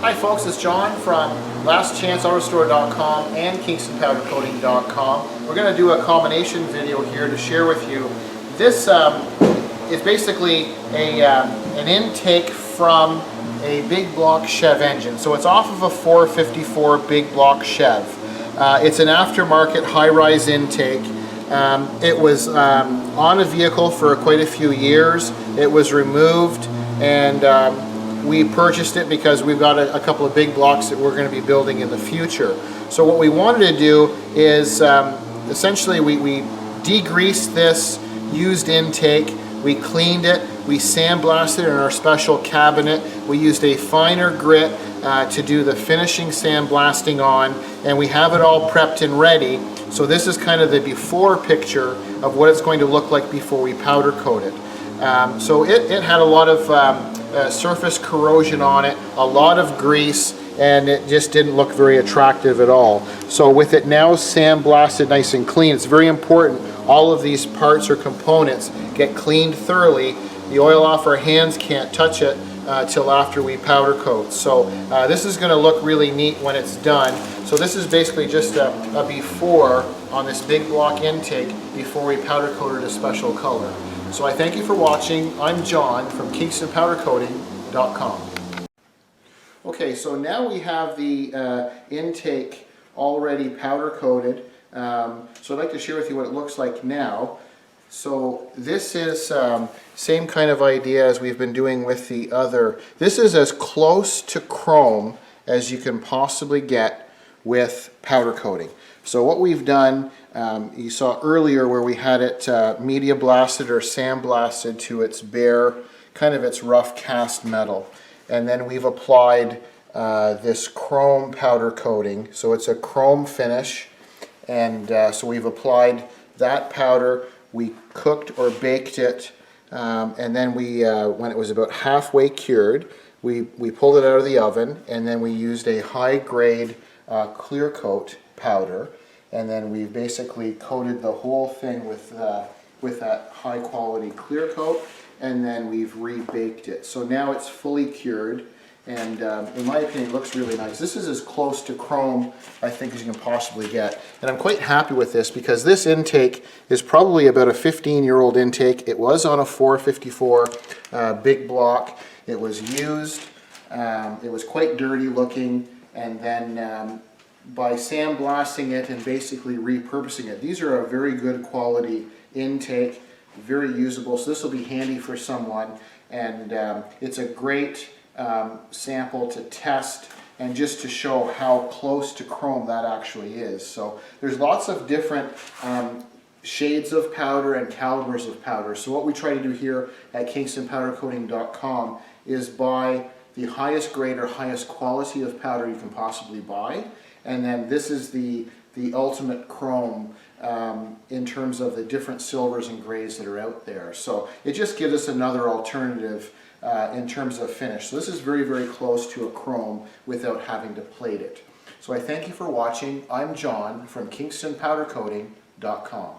Hi folks, it's John from lastchanceautostore.com and kingstonpowdercoating.com. We're going to do a combination video here to share with you. This is basically an intake from a big block Chev engine. So it's off of a 454 big block Chev. It's an aftermarket high-rise intake. It was on a vehicle for quite a few years. It was removed and we purchased it because we've got a couple of big blocks that we're going to be building in the future. So what we wanted to do is essentially we degreased this used intake, we cleaned it, we sandblasted it in our special cabinet, we used a finer grit to do the finishing sandblasting on, and we have it all prepped and ready. So this is kind of the before picture of what it's going to look like before we powder coat it. So it had a lot of surface corrosion on it, a lot of grease, and it just didn't look very attractive at all. So with it now sandblasted nice and clean, it's very important all of these parts or components get cleaned thoroughly. The oil off our hands can't touch it till after we powder coat. So this is going to look really neat when it's done. So this is basically just a before on this big block intake before we powder coat it a special color. So I thank you for watching. I'm John from kingstonpowdercoating.com. Okay, so now we have the intake already powder coated. So I'd like to share with you what it looks like now. So this is same kind of idea as we've been doing with the other. This is as close to chrome as you can possibly get with powder coating. So what we've done, you saw earlier where we had it media blasted or sandblasted to its bare, kind of its rough cast metal. And then we've applied this chrome powder coating. So it's a chrome finish. And so we've applied that powder. We cooked or baked it. And then we, when it was about halfway cured, we pulled it out of the oven. And then we used a high-grade clear coat powder, and then we've basically coated the whole thing with that high quality clear coat, and then we've rebaked it. So now it's fully cured, and in my opinion it looks really nice. This is as close to chrome I think as you can possibly get, and I'm quite happy with this because this intake is probably about a 15-year-old intake. It was on a 454 big block. It was used. It was quite dirty looking. And then by sandblasting it and basically repurposing it, these are a very good quality intake, very usable. So this will be handy for someone, and it's a great sample to test and just to show how close to chrome that actually is. So there's lots of different shades of powder and calibers of powder. So what we try to do here at kingstonpowdercoating.com is buy the highest grade or highest quality of powder you can possibly buy, and then this is the ultimate chrome in terms of the different silvers and grays that are out there. So it just gives us another alternative in terms of finish. So this is very, very close to a chrome without having to plate it. So I thank you for watching. I'm John from kingstonpowdercoating.com.